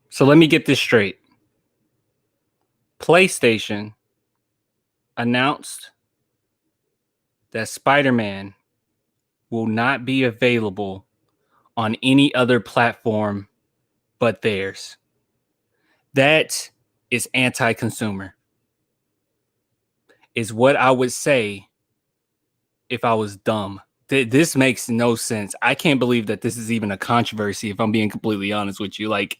So let me get this straight. PlayStation announced that Spider-Man will not be available on any other platform but theirs. That is anti-consumer. Is what I would say if I was dumb. This makes no sense. I can't believe that this is even a controversy, if I'm being completely honest with you. Like,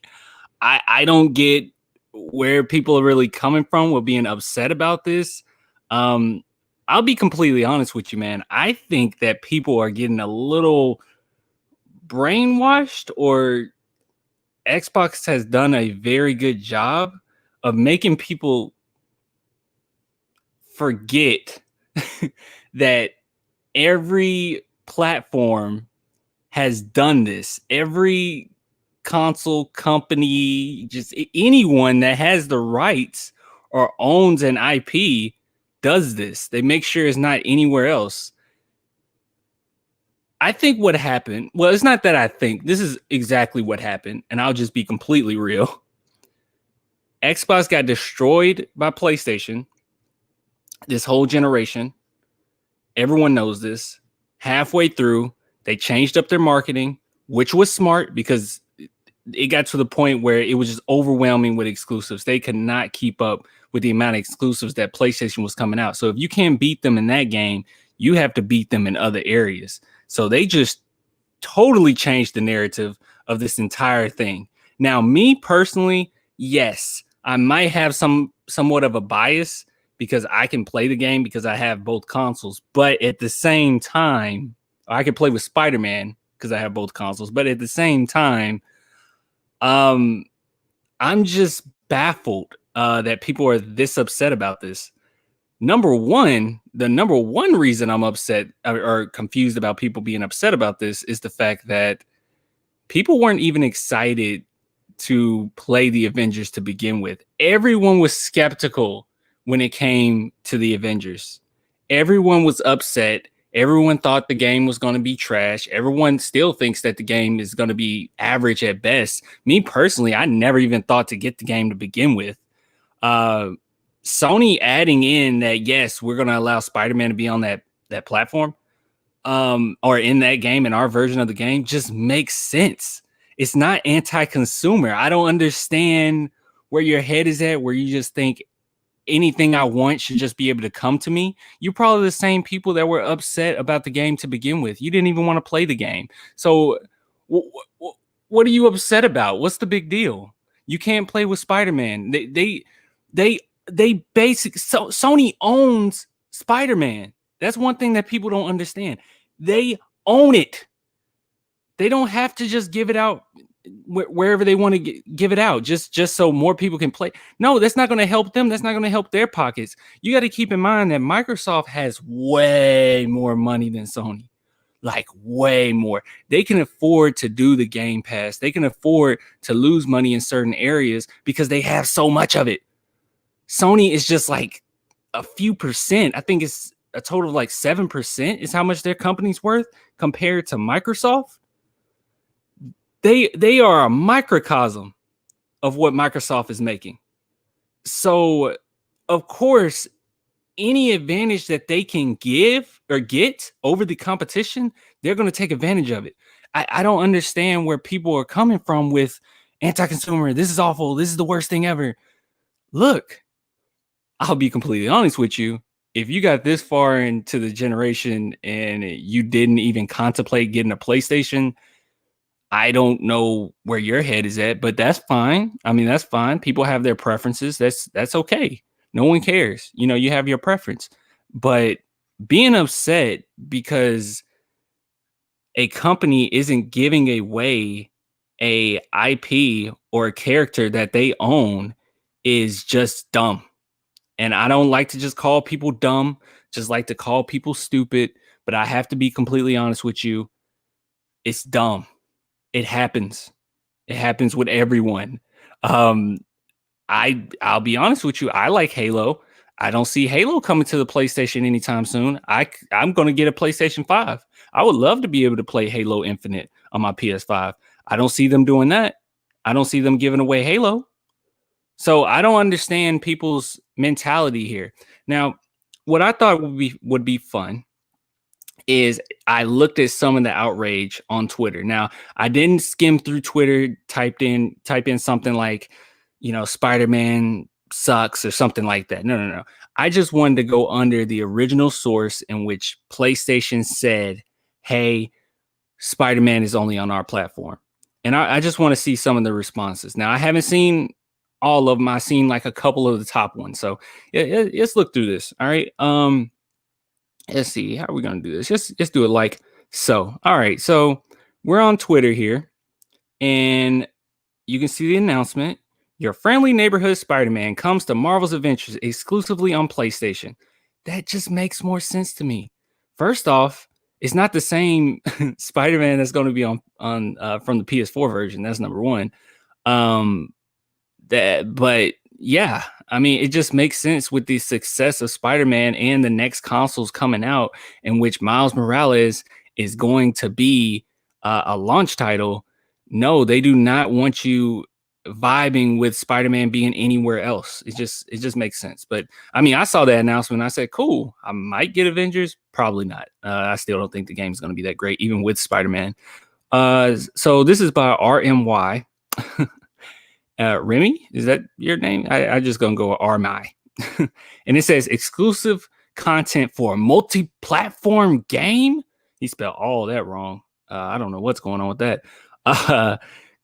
I don't get where people are really coming from with being upset about this. I'll be completely honest with you, man. I think that people are getting a little brainwashed, or Xbox has done a very good job of making people forget that every platform has done this. Every console company, just anyone that has the rights or owns an IP does this. They make sure it's not anywhere else. I think what happened, well, it's not that I think, this is exactly what happened, and I'll just be completely real. Xbox got destroyed by PlayStation this whole generation. Everyone knows this. Halfway through, they changed up their marketing, which was smart because it got to the point where it was just overwhelming with exclusives. They could not keep up with the amount of exclusives that PlayStation was coming out. So if you can't beat them in that game, you have to beat them in other areas. So they just totally changed the narrative of this entire thing. Now, me personally, yes, I might have somewhat of a bias because I can play the game because I have both consoles. But at the same time, I can play with Spider-Man because I have both consoles. But at the same time, I'm just baffled that people are this upset about this. The number one reason I'm upset or confused about people being upset about this is the fact that people weren't even excited to play the Avengers to begin with. Everyone was skeptical when it came to the Avengers. Everyone was upset. Everyone thought the game was going to be trash. Everyone still thinks that the game is going to be average at best. Me personally, I never even thought to get the game to begin with. Sony adding in that, yes, we're going to allow Spider-Man to be on that platform or in that game, in our version of the game, just makes sense. It's not anti-consumer. I don't understand where your head is at, where you just think anything I want should just be able to come to me. You're probably the same people that were upset about the game to begin with. You didn't even want to play the game. So what are you upset about? What's the big deal? You can't play with Spider-Man. Sony owns Spider-Man. That's one thing that people don't understand. They own it. They don't have to just give it out wherever they want to give it out just so more people can play. No, that's not going to help them. That's not going to help their pockets. You got to keep in mind that Microsoft has way more money than Sony. Like way more. They can afford to do the Game Pass. They can afford to lose money in certain areas because they have so much of it. Sony is just like a few percent. I think it's a total of like 7% is how much their company's worth compared to Microsoft. They are a microcosm of what Microsoft is making. So, of course, any advantage that they can give or get over the competition, they're going to take advantage of it. I don't understand where people are coming from with anti-consumer. This is awful. This is the worst thing ever. Look, I'll be completely honest with you. If you got this far into the generation and you didn't even contemplate getting a PlayStation, I don't know where your head is at, but that's fine. I mean, that's fine. People have their preferences. That's okay. No one cares. You know, you have your preference. But being upset because a company isn't giving away a IP or a character that they own is just dumb. And I don't like to just call people dumb, just like to call people stupid. But I have to be completely honest with you. It's dumb. It happens. It happens with everyone. I'll be honest with you. I like Halo. I don't see Halo coming to the PlayStation anytime soon. I'm going to get a PlayStation 5. I would love to be able to play Halo Infinite on my PS5. I don't see them doing that. I don't see them giving away Halo. So I don't understand people's mentality here. Now, what I thought would be fun is I looked at some of the outrage on Twitter. Now, I didn't skim through Twitter, type in something like, Spider-Man sucks or something like that. No, no, no. I just wanted to go under the original source in which PlayStation said, "Hey, Spider-Man is only on our platform." And I just want to see some of the responses. Now, I haven't seen all of them. I've seen like a couple of the top ones. So let's look through this. All right. Let's see. How are we gonna do this? Just do it like so. All right. So we're on Twitter here, and you can see the announcement. Your friendly neighborhood Spider-Man comes to Marvel's Adventures exclusively on PlayStation. That just makes more sense to me. First off, it's not the same Spider-Man that's going to be on from the PS4 version. That's number one. But yeah, I mean, it just makes sense with the success of Spider-Man and the next consoles coming out, in which Miles Morales is going to be a launch title. No, they do not want you vibing with Spider-Man being anywhere else. It just makes sense. But I mean, I saw that announcement. I said, cool. I might get Avengers. Probably not. I still don't think the game's going to be that great, even with Spider-Man. So this is by RMY. Remy, is that your name? I just gonna go with RMI. And it says exclusive content for a multi-platform game. He spelled all that wrong. I don't know what's going on with that.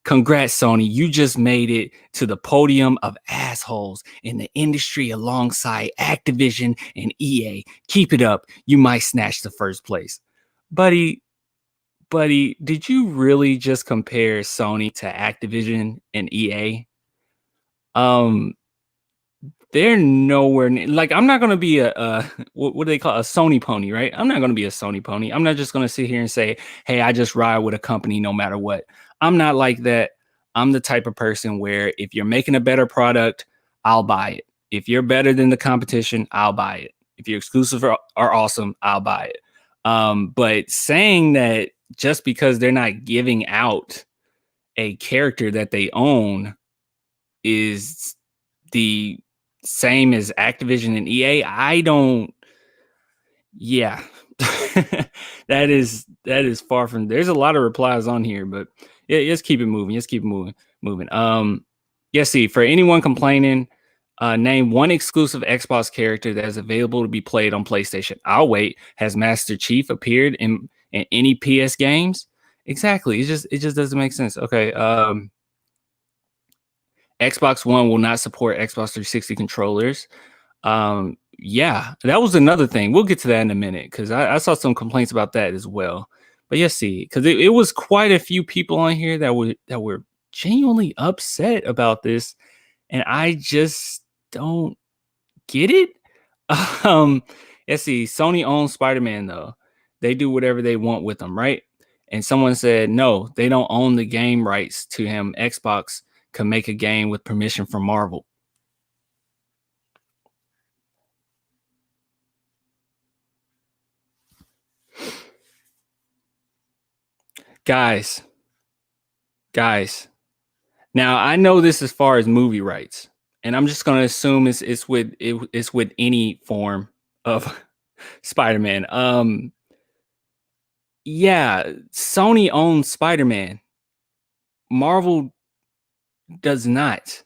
Congrats, Sony. You just made it to the podium of assholes in the industry alongside Activision and EA. Keep it up. You might snatch the first place. Buddy, did you really just compare Sony to Activision and EA? They're nowhere near, like, I'm not gonna be a what do they call a Sony pony, right? I'm not gonna be a Sony pony. I'm not just gonna sit here and say, hey, I just ride with a company no matter what. I'm not like that. I'm the type of person where if you're making a better product, I'll buy it. If you're better than the competition, I'll buy it. If you're exclusive or awesome, I'll buy it. But saying that just because they're not giving out a character that they own is the same as Activision and EA, I don't. Yeah, that is far from. There's a lot of replies on here, but yeah, let's keep it moving. Let's keep it moving. Yeah. See, for anyone complaining, name one exclusive Xbox character that is available to be played on PlayStation. I'll wait. Has Master Chief appeared in any PS games? Exactly. It just doesn't make sense. Okay. Xbox One will not support Xbox 360 controllers. Yeah, that was another thing. We'll get to that in a minute because I saw some complaints about that as well. But yeah, see, because it was quite a few people on here that were genuinely upset about this, and I just don't get it. Let's see. Sony owns Spider-Man though. They do whatever they want with them, right? And someone said no, they don't own the game rights to him. Xbox can make a game with permission from Marvel. Guys. Now I know this as far as movie rights, and I'm just gonna assume it's with any form of Spider-Man. Yeah, Sony owns Spider-Man. Marvel does not.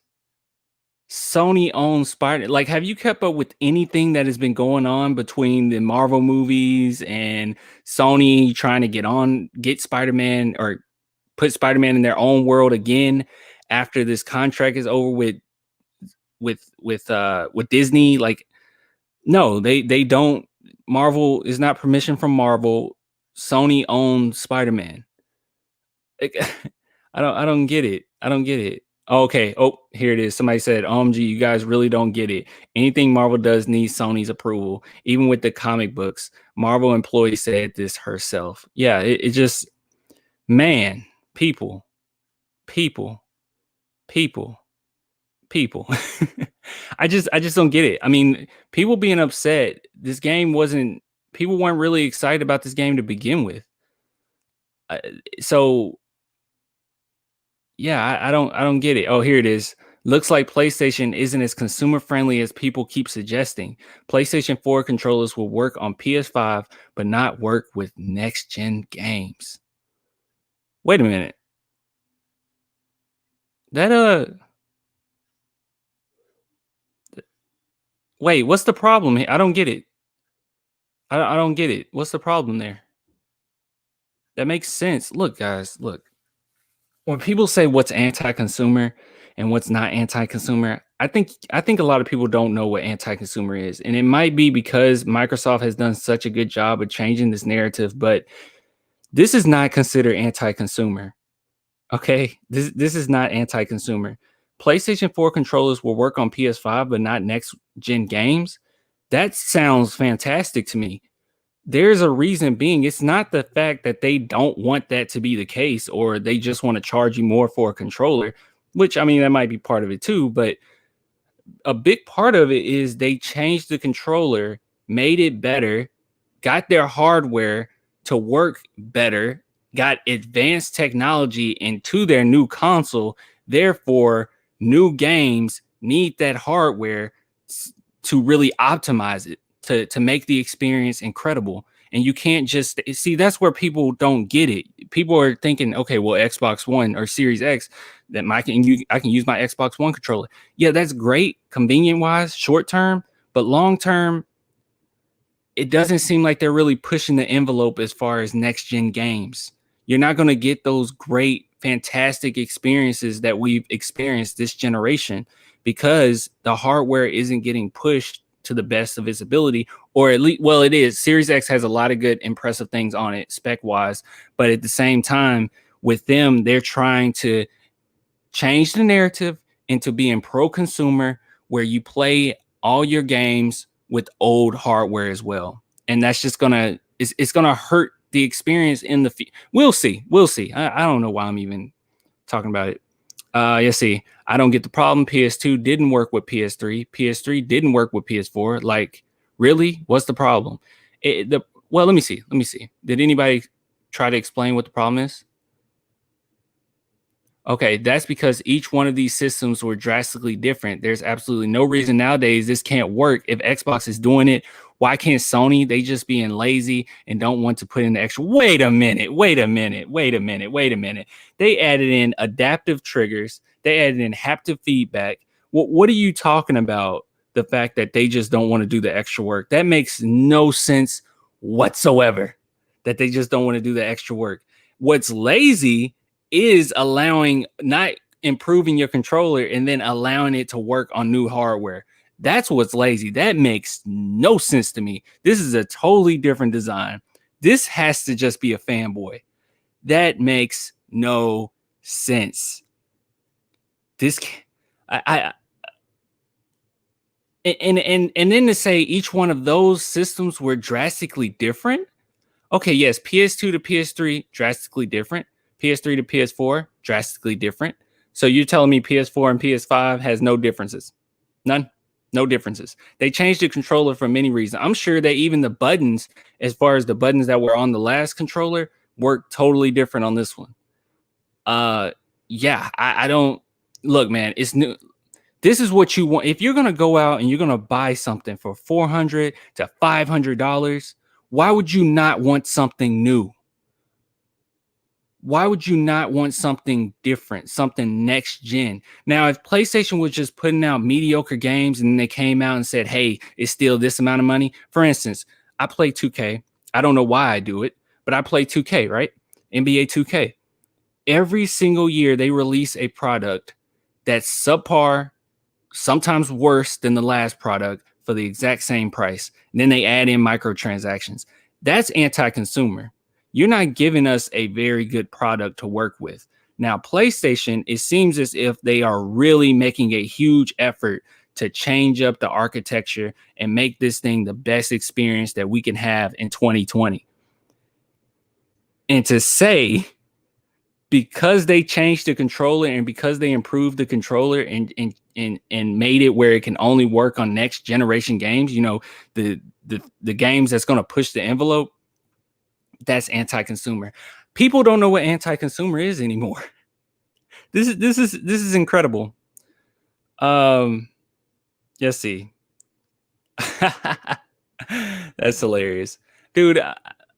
Sony owns Spider. Like, have you kept up with anything that has been going on between the Marvel movies and Sony trying to get Spider-Man or put Spider-Man in their own world again after this contract is over with Disney? Like, no, they don't. Marvel is not permission from Marvel. Sony owns Spider-Man. Like, I don't get it. I don't get it. Okay. Oh, here it is. Somebody said, OMG, you guys really don't get it. Anything Marvel does needs Sony's approval. Even with the comic books, Marvel employee said this herself. Yeah, it just, man, people. people. I just don't get it. I mean, people being upset. This game wasn't. People weren't really excited about this game to begin with. Uh, so yeah, I don't get it. Oh, here it is. Looks like PlayStation isn't as consumer friendly as people keep suggesting. PlayStation 4 controllers will work on PS5, but not work with next gen games. Wait a minute. That wait, what's the problem here? I don't get it. I don't get it. What's the problem there? That makes sense. Look, guys, look. When people say what's anti-consumer and what's not anti-consumer, I think a lot of people don't know what anti-consumer is. And it might be because Microsoft has done such a good job of changing this narrative, but this is not considered anti-consumer. Okay? This is not anti-consumer. PlayStation 4 controllers will work on PS5 but not next gen games. That sounds fantastic to me. There's a reason being. It's not the fact that they don't want that to be the case or they just want to charge you more for a controller, which I mean that might be part of it too, but a big part of it is they changed the controller, made it better, got their hardware to work better, got advanced technology into their new console. Therefore, new games need that hardware to really optimize it to make the experience incredible. And you can't just see that's where people don't get it. People are thinking, okay, well, Xbox One or Series X, that I can use my Xbox One controller. Yeah, that's great, convenient wise, short term, but long term, it doesn't seem like they're really pushing the envelope as far as next gen games. You're not going to get those great, fantastic experiences that we've experienced this generation because the hardware isn't getting pushed to the best of its ability, or at least, well, it is. Series X has a lot of good, impressive things on it, spec wise, but at the same time, with them, they're trying to change the narrative into being pro consumer, where you play all your games with old hardware as well, and that's just gonna it's gonna hurt the experience in the. We'll see. I don't know why I'm even talking about it. You see, I don't get the problem. PS2 didn't work with PS3. PS3 didn't work with PS4. Like, really? What's the problem? Well, let me see. Did anybody try to explain what the problem is? Okay, that's because each one of these systems were drastically different. There's absolutely no reason nowadays this can't work. If Xbox is doing it, why can't Sony? They just being lazy and don't want to put in the extra. Wait a minute. They added in adaptive triggers. They added in haptic feedback. What are you talking about? The fact that they just don't want to do the extra work. That makes no sense whatsoever. That they just don't want to do the extra work. What's lazy is allowing, not improving your controller and then allowing it to work on new hardware. That's what's lazy. That makes no sense to me. This is a totally different design. This has to just be a fanboy. That makes no sense. This I and then to say each one of those systems were drastically different. Okay, yes, PS2 to PS3 drastically different. PS3 to PS4 drastically different. So you're telling me PS4 and PS5 has no differences? None. No differences. They changed the controller for many reasons. I'm sure that even the buttons, as far as the buttons that were on the last controller, work totally different on this one. Yeah, I don't look, man. It's new. This is what you want. If you're gonna go out and you're gonna buy something for $400 to $500, why would you not want something new? Why would you not want something different, something next gen? Now, if PlayStation was just putting out mediocre games and they came out and said, hey, it's still this amount of money. For instance, I play 2K. I don't know why I do it, but I play 2K, right? NBA 2K. Every single year they release a product that's subpar, sometimes worse than the last product for the exact same price. And then they add in microtransactions. That's anti-consumer. You're not giving us a very good product to work with. Now, PlayStation, it seems as if they are really making a huge effort to change up the architecture and make this thing the best experience that we can have in 2020. And to say because they changed the controller and because they improved the controller and made it where it can only work on next generation games, you know, the games that's going to push the envelope, that's anti-consumer. People don't know what anti-consumer is anymore. This is incredible. Let's see. That's hilarious. Dude,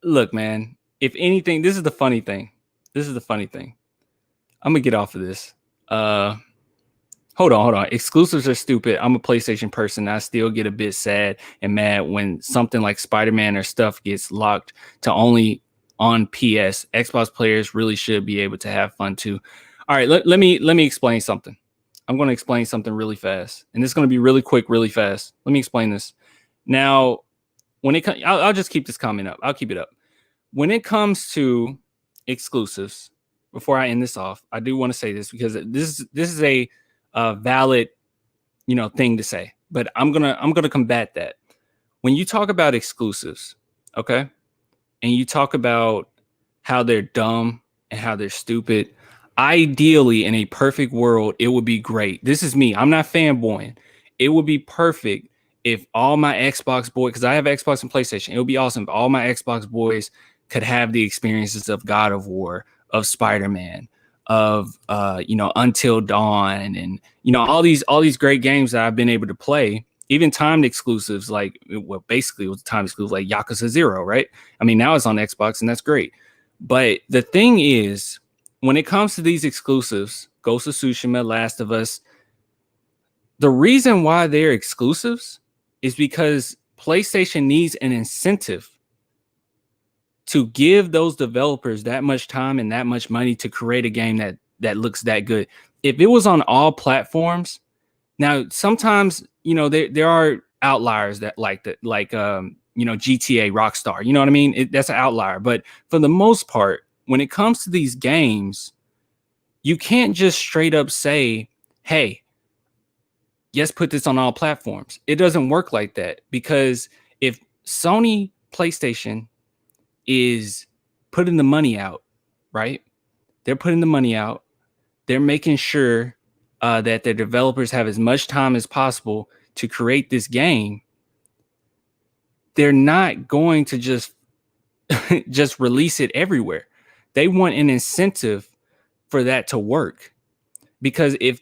look, man, if anything, this is the funny thing. I'm gonna get off of this. Hold on. Exclusives are stupid. I'm a PlayStation person. I still get a bit sad and mad when something like Spider-Man or stuff gets locked to only on PS. Xbox players really should be able to have fun too. All right, let me explain something. I'm going to explain something really fast, and this is going to be really quick, really fast. Let me explain this. Now, when it comes, I'll just keep this comment up. I'll keep it up. When it comes to exclusives, before I end this off, I do want to say this because this is a valid, you know, thing to say. But I'm gonna combat that. When you talk about exclusives, okay, and you talk about how they're dumb and how they're stupid, ideally, in a perfect world, it would be great. This is me. I'm not fanboying. It would be perfect if all my Xbox boys, because I have Xbox and PlayStation, it would be awesome if all my Xbox boys could have the experiences of God of War, of Spider-Man, of you know, Until Dawn, and you know, all these great games that I've been able to play. Even timed exclusives, like, well, basically it was timed exclusive, like Yakuza 0, right? I mean, now it's on Xbox, and that's great. But the thing is, when it comes to these exclusives, Ghost of Tsushima, Last of Us, the reason why they're exclusives is because PlayStation needs an incentive to give those developers that much time and that much money to create a game that looks that good. If it was on all platforms, now sometimes, you know, there are outliers that like that, like you know, GTA, Rockstar, you know what I mean? That's an outlier. But for the most part, when it comes to these games, you can't just straight up say, hey, yes, put this on all platforms. It doesn't work like that, because if Sony PlayStation is putting the money out, right? They're putting the money out. They're making sure that their developers have as much time as possible to create this game. They're not going to just just release it everywhere. They want an incentive for that to work. Because if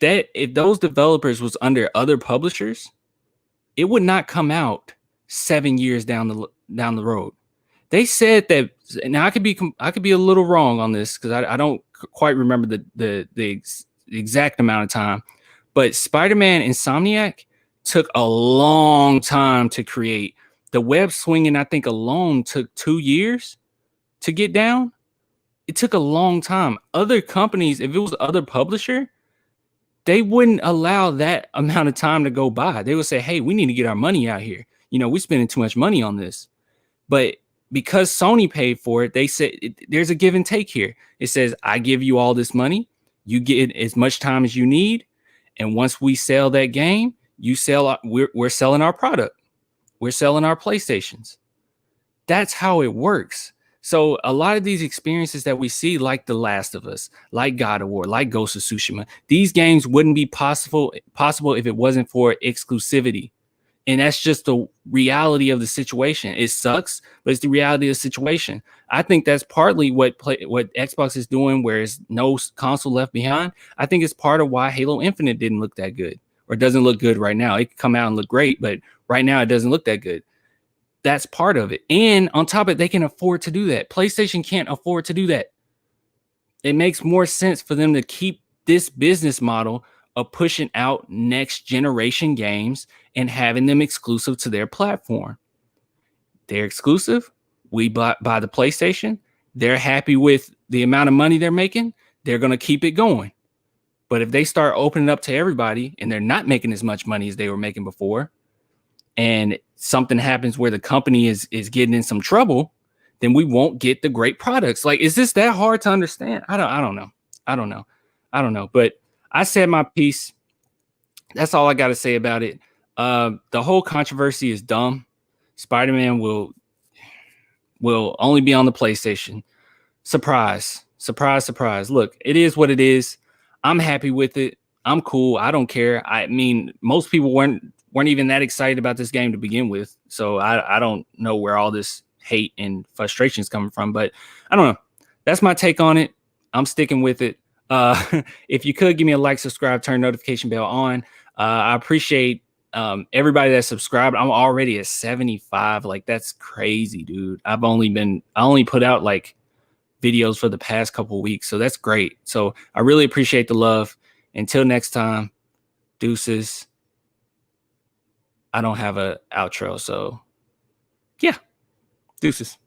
those developers was under other publishers, it would not come out 7 years down the road. They said that. Now I could be a little wrong on this because I don't quite remember the exact amount of time, but Spider-Man Insomniac took a long time to create. The web swinging, I think, alone took 2 years to get down. It took a long time. Other companies, if it was other publisher, they wouldn't allow that amount of time to go by. They would say, hey, we need to get our money out here. You know, we're spending too much money on this. But because Sony paid for it, they said there's a give and take here. It says, I give you all this money. You get as much time as you need. And once we sell that game, you sell. We're selling our product. We're selling our PlayStations. That's how it works. So a lot of these experiences that we see, like The Last of Us, like God of War, like Ghost of Tsushima, these games wouldn't be possible if it wasn't for exclusivity. And that's just the reality of the situation. It sucks, but it's the reality of the situation. I think that's partly what Xbox is doing, where there's no console left behind. I think it's part of why Halo Infinite didn't look that good, or doesn't look good right now. It could come out and look great, but right now it doesn't look that good. That's part of it. And on top of it, they can afford to do that. PlayStation can't afford to do that. It makes more sense for them to keep this business model of pushing out next generation games and having them exclusive to their platform. They're exclusive. We buy the PlayStation. They're happy with the amount of money they're making. They're going to keep it going. But if they start opening up to everybody and they're not making as much money as they were making before, and something happens where the company is getting in some trouble, then we won't get the great products. Like, is this that hard to understand? I don't know. But I said my piece. That's all I got to say about it. The whole controversy is dumb. Spider-Man will only be on the PlayStation. Surprise. Surprise, surprise. Look, it is what it is. I'm happy with it. I'm cool. I don't care. I mean, most people weren't even that excited about this game to begin with. So I don't know where all this hate and frustration is coming from, but I don't know. That's my take on it. I'm sticking with it. If you could give me a like, subscribe, turn notification bell on. I appreciate everybody that subscribed. I'm already at 75. Like, that's crazy, dude. I only put out like videos for the past couple weeks, so that's great. So I really appreciate the love. Until next time, deuces. I don't have a outro, so yeah, deuces.